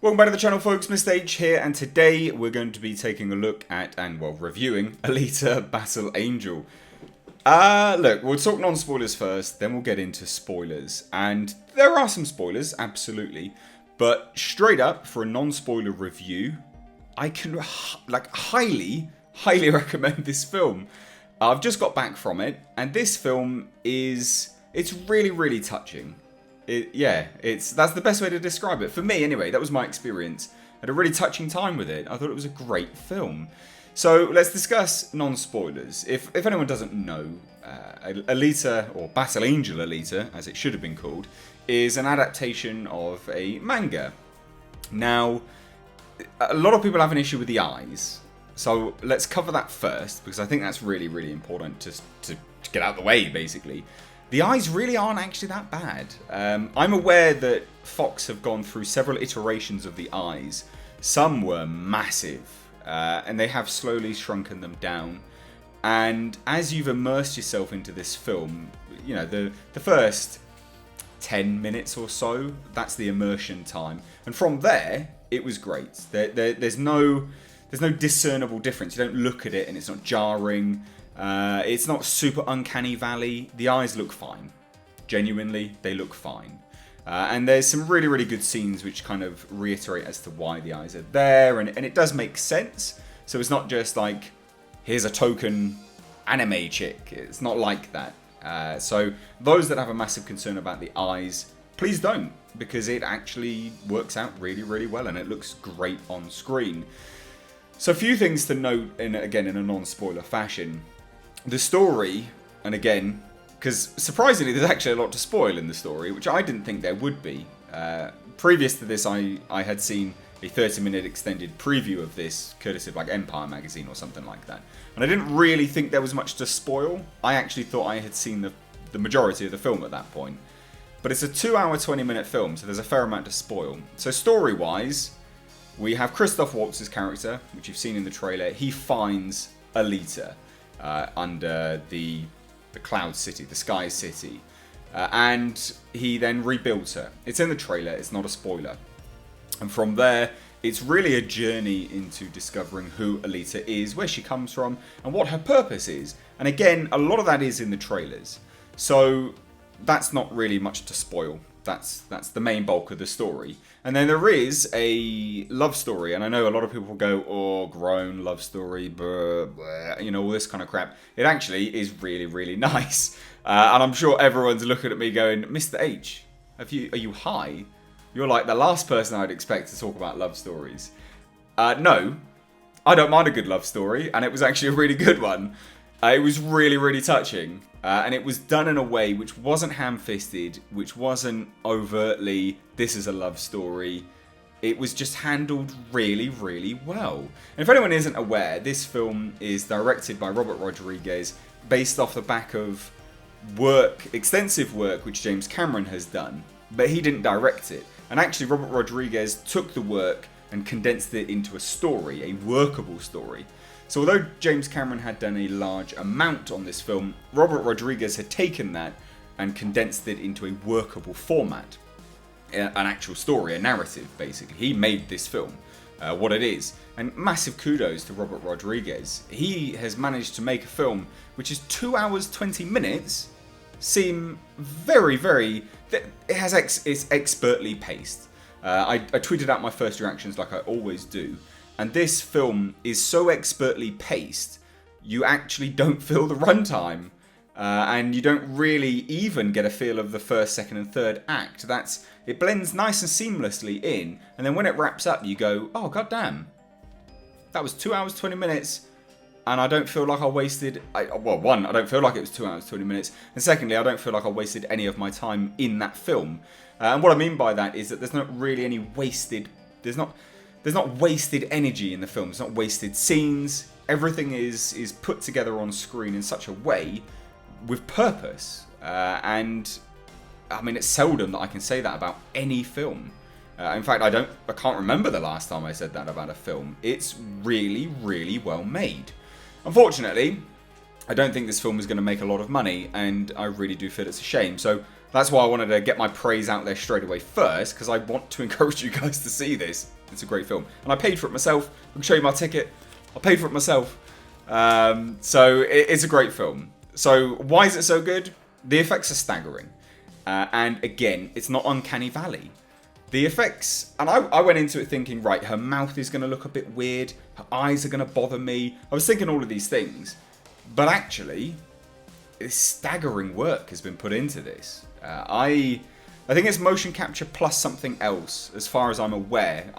Welcome back to the channel, folks. Mr. H here, and today we're going to be taking a look at, and well, reviewing Alita Battle Angel. Look, we'll talk non-spoilers first, then we'll get into spoilers. And there are some spoilers, absolutely. But straight up, for a non-spoiler review, I can, highly recommend this film. I've just got back from it, and this film it's really touching. That's the best way to describe it. For me, anyway, that was my experience. I had a really touching time with it. I thought it was a great film. So let's discuss non-spoilers. If anyone doesn't know, Alita, or Battle Angel Alita, as it should have been called, is an adaptation of a manga. Now, a lot of people have an issue with the eyes. So let's cover that first, because I think that's really important to get out of the way, basically. The eyes really aren't actually that bad. I'm aware that Fox have gone through several iterations of the eyes. Some were massive, and they have slowly shrunken them down. And as you've immersed yourself into this film, you know, the first 10 minutes or so, that's the immersion time. And from there, it was great. There's no discernible difference. You don't look at it and it's not jarring. It's not super uncanny valley. The eyes look fine. Genuinely, they look fine. And there's some really good scenes which kind of reiterate as to why the eyes are there. And it does make sense. So it's not just like, here's a token anime chick. It's not like that. So those that have a massive concern about the eyes, please don't. Because it actually works out really well. And it looks great on screen. So a few things to note, in a non-spoiler fashion. The story, and again, because surprisingly there's actually a lot to spoil in the story, which I didn't think there would be. Previous to this, I had seen a 30-minute extended preview of this, courtesy of like Empire magazine or something like that. And I didn't really think there was much to spoil. I actually thought I had seen the majority of the film at that point. But it's a 2-hour, 20-minute film, so there's a fair amount to spoil. So story-wise, we have Christoph Waltz's character, which you've seen in the trailer. He finds Alita under the Cloud City, the Sky City. And he then rebuilds her. It's in the trailer, it's not a spoiler. And from there, it's really a journey into discovering who Alita is, where she comes from, and what her purpose is. And again, a lot of that is in the trailers. So that's not really much to spoil. That's the main bulk of the story. And then there is a love story. And I know a lot of people will go, oh, grown love story, blah, blah, you know, all this kind of crap. It actually is really nice. And I'm sure everyone's looking at me going, Mr. H, are you high? You're like the last person I'd expect to talk about love stories. No, I don't mind a good love story. And it was actually a really good one. It was really touching. And it was done in a way which wasn't ham-fisted, which wasn't overtly, this is a love story. It was just handled really well. And if anyone isn't aware, this film is directed by Robert Rodriguez, based off the back of extensive work, which James Cameron has done. But he didn't direct it. And actually, Robert Rodriguez took the work and condensed it into a story, a workable story. So although James Cameron had done a large amount on this film, Robert Rodriguez had taken that and condensed it into a workable format. An actual story, a narrative, basically. He made this film what it is. And massive kudos to Robert Rodriguez. He has managed to make a film which is 2 hours, 20 minutes, seem it's expertly paced. I tweeted out my first reactions like I always do. And this film is so expertly paced, you actually don't feel the runtime. And you don't really even get a feel of the first, second and third act. It blends nice and seamlessly in. And then when it wraps up, you go, oh, goddamn. That was 2 hours, 20 minutes. And I don't feel like I wasted... one, I don't feel like it was 2 hours, 20 minutes. And secondly, I don't feel like I wasted any of my time in that film. And what I mean by that is that there's not really any wasted... There's not wasted energy in the film. There's not wasted scenes. Everything is put together on screen in such a way with purpose. And I mean, it's seldom that I can say that about any film. In fact, I can't remember the last time I said that about a film. It's really well made. Unfortunately, I don't think this film is going to make a lot of money, and I really do feel it's a shame. So That's why I wanted to get my praise out there straight away first, because I want to encourage you guys to see this. It's a great film. And I paid for it myself. I can show you my ticket. I paid for it myself. So it's a great film. So why is it so good? The effects are staggering. And again, it's not Uncanny Valley. The effects, and I went into it thinking, right, her mouth is going to look a bit weird. Her eyes are going to bother me. I was thinking all of these things. But actually, staggering work has been put into this. I think it's motion capture plus something else, as far as I'm aware.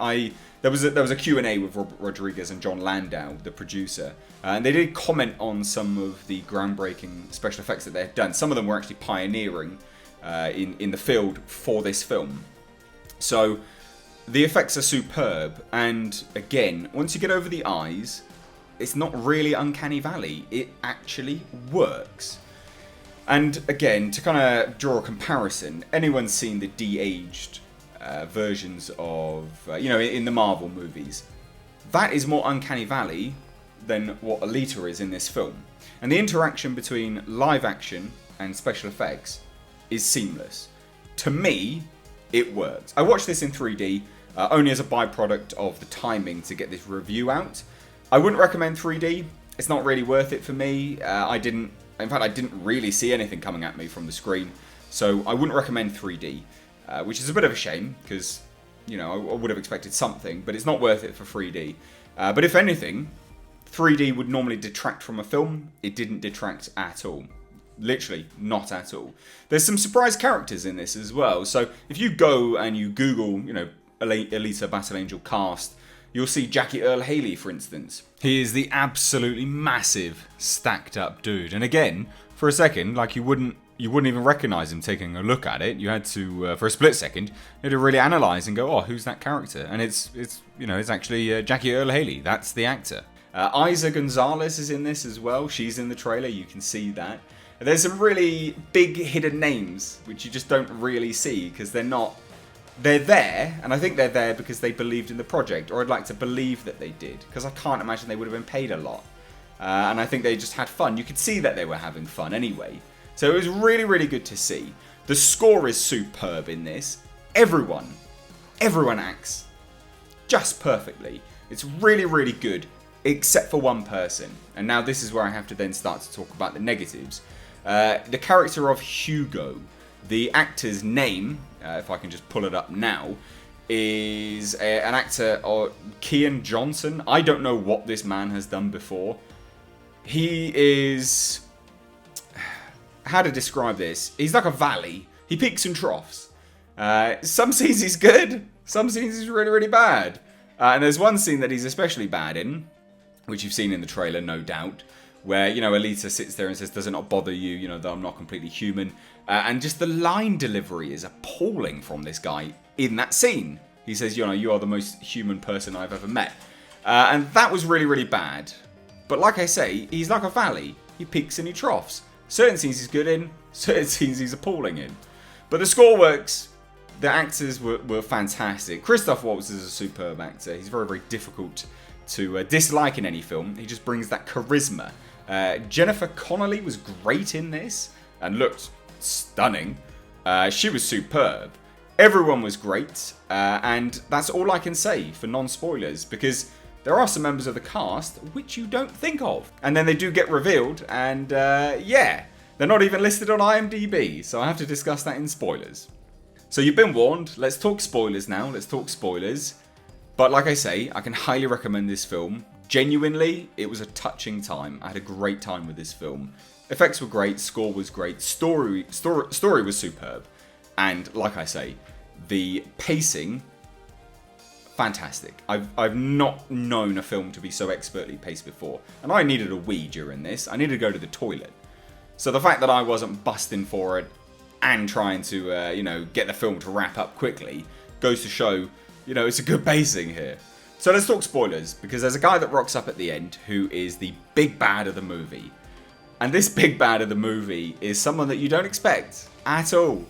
There was a Q&A with Robert Rodriguez and John Landau, the producer, and they did comment on some of the groundbreaking special effects that they had done. Some of them were actually pioneering in the field for this film. So the effects are superb, and again, once you get over the eyes, it's not really Uncanny Valley. It actually works. And again, to kind of draw a comparison, anyone's seen the de-aged versions of, in the Marvel movies. That is more Uncanny Valley than what Alita is in this film. And the interaction between live action and special effects is seamless. To me, it works. I watched this in 3D, only as a byproduct of the timing to get this review out. I wouldn't recommend 3D. It's not really worth it for me. I didn't really see anything coming at me from the screen. So I wouldn't recommend 3D, which is a bit of a shame because, I would have expected something, but it's not worth it for 3D. But if anything, 3D would normally detract from a film. It didn't detract at all. Literally, not at all. There's some surprise characters in this as well. So if you go and you Google, Alita Battle Angel cast, you'll see Jackie Earle Haley, for instance. He is the absolutely massive, stacked up dude. And again, for a second, like you wouldn't even recognize him taking a look at it. You had to, for a split second, you had to really analyze and go, oh, who's that character? And it's actually Jackie Earle Haley. That's the actor. Isa Gonzalez is in this as well. She's in the trailer. You can see that. There's some really big hidden names which you just don't really see because they're there, and I think they're there because they believed in the project, or I'd like to believe that they did, because I can't imagine they would have been paid a lot. And I think they just had fun. You could see that they were having fun anyway. So it was really, really good to see. The score is superb in this. Everyone acts just perfectly. It's really, really good, except for one person. And now this is where I have to then start to talk about the negatives. The character of Hugo, the actor's name, if I can just pull it up now, is an actor, Keean Johnson. I don't know what this man has done before. He is... How to describe this? He's like a valley. He peaks and troughs. Some scenes he's good. Some scenes he's really, really bad. And there's one scene that he's especially bad in, which you've seen in the trailer, no doubt, where, Alita sits there and says, does it not bother you, that I'm not completely human? And just the line delivery is appalling from this guy in that scene. He says, you are the most human person I've ever met. And that was really, really bad. But like I say, he's like a valley. He peaks and he troughs. Certain scenes he's good in, certain scenes he's appalling in. But the score works. The actors were fantastic. Christoph Waltz is a superb actor. He's very, very difficult to dislike in any film. He just brings that charisma. Jennifer Connelly was great in this and looked stunning. She was superb. Everyone was great, and that's all I can say for non-spoilers, because there are some members of the cast which you don't think of, and then they do get revealed, and they're not even listed on IMDb, so I have to discuss that in spoilers. So you've been warned. Let's talk spoilers now. Let's talk spoilers. But like I say, I can highly recommend this film. Genuinely, it was a touching time. I had a great time with this film. Effects were great, score was great, story was superb. And like I say, the pacing, fantastic. I've not known a film to be so expertly paced before. And I needed a wee during this. I needed to go to the toilet. So the fact that I wasn't busting for it and trying to, get the film to wrap up quickly goes to show, it's a good pacing here. So let's talk spoilers, because there's a guy that rocks up at the end who is the big bad of the movie. And this big bad of the movie is someone that you don't expect at all.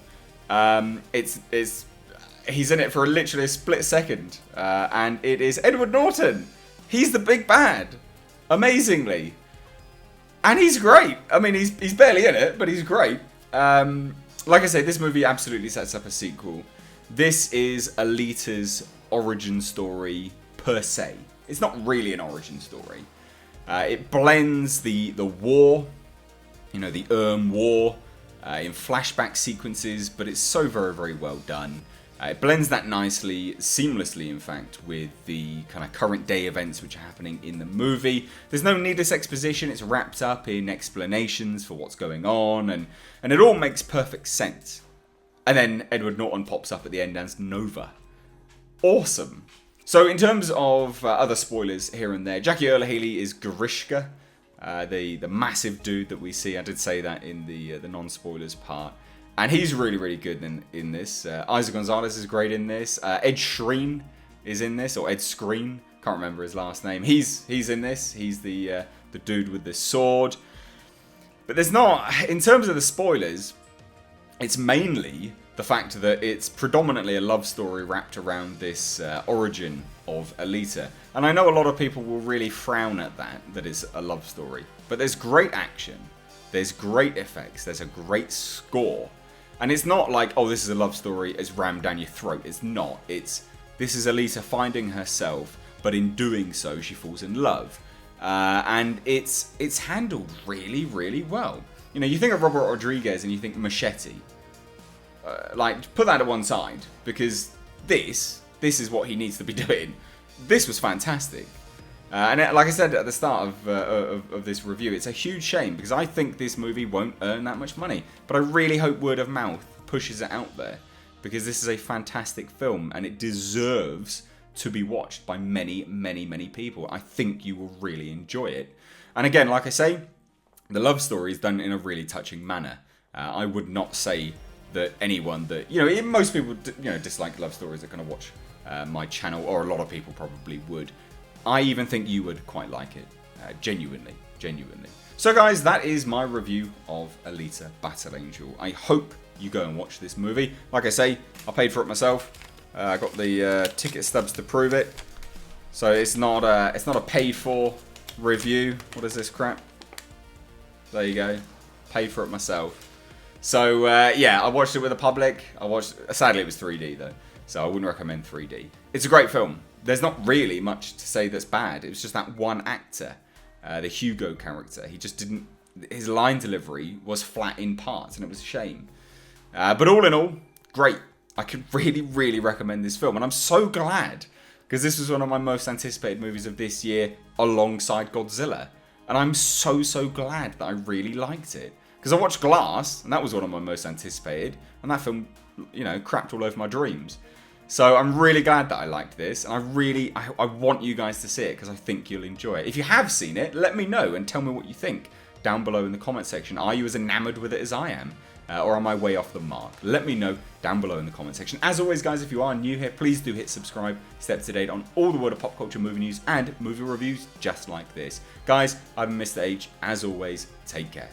He's in it for literally a split second. And it is Edward Norton. He's the big bad. Amazingly. And he's great. I mean, he's barely in it, but he's great. like I say, this movie absolutely sets up a sequel. This is Alita's origin story per se. It's not really an origin story. It blends the war, you know, the War, in flashback sequences, but it's so very, very well done. It blends that nicely, seamlessly in fact, with the kind of current day events which are happening in the movie. There's no needless exposition, it's wrapped up in explanations for what's going on, and it all makes perfect sense. And then Edward Norton pops up at the end as Nova. Awesome. So in terms of other spoilers here and there, Jackie Earle Haley is Grishka, the massive dude that we see. I did say that in the non-spoilers part. And he's really, really good in this. Isaac Gonzalez is great in this. Ed Skrein is in this, or Ed Skrein. Can't remember his last name. He's in this. He's the dude with the sword. But there's not, in terms of the spoilers, it's mainly the fact that it's predominantly a love story wrapped around this origin of Alita. And I know a lot of people will really frown at that it's a love story. But there's great action. There's great effects. There's a great score. And it's not like, oh, this is a love story, it's rammed down your throat. It's not. This is Alita finding herself, but in doing so, she falls in love. And it's handled really, really well. You know, you think of Robert Rodriguez and you think Machete. Like, put that to one side, because this is what he needs to be doing. This was fantastic. And like I said at the start of this review, it's a huge shame because I think this movie won't earn that much money. But I really hope word of mouth pushes it out there, because this is a fantastic film and it deserves to be watched by many, many, many people. I think you will really enjoy it. And again, like I say, the love story is done in a really touching manner. I would not say that anyone that, you know, most people, you know, dislike love stories are going to watch my channel, or a lot of people probably would. I even think you would quite like it. Genuinely. So guys, that is my review of Alita Battle Angel. I hope you go and watch this movie. Like I say, I paid for it myself. I got the ticket stubs to prove it. So it's not a paid for review. What is this crap? There you go. Paid for it myself. So yeah, I watched it with the public. Sadly it was 3D though, so I wouldn't recommend 3D. It's a great film. There's not really much to say that's bad. It was just that one actor, the Hugo character. He just didn't... His line delivery was flat in parts, and it was a shame. But all in all, great. I could really, really recommend this film. And I'm so glad, because this was one of my most anticipated movies of this year, alongside Godzilla. And I'm so, so glad that I really liked it. Because I watched Glass, and that was one of my most anticipated. And that film, you know, crapped all over my dreams. So I'm really glad that I liked this, and I want you guys to see it because I think you'll enjoy it. If you have seen it, let me know and tell me what you think down below in the comment section. Are you as enamored with it as I am? Or am I way off the mark? Let me know down below in the comment section. As always, guys, if you are new here, please do hit subscribe. Stay up to date on all the world of pop culture, movie news, and movie reviews just like this. Guys, I've been Mr. H. As always, take care.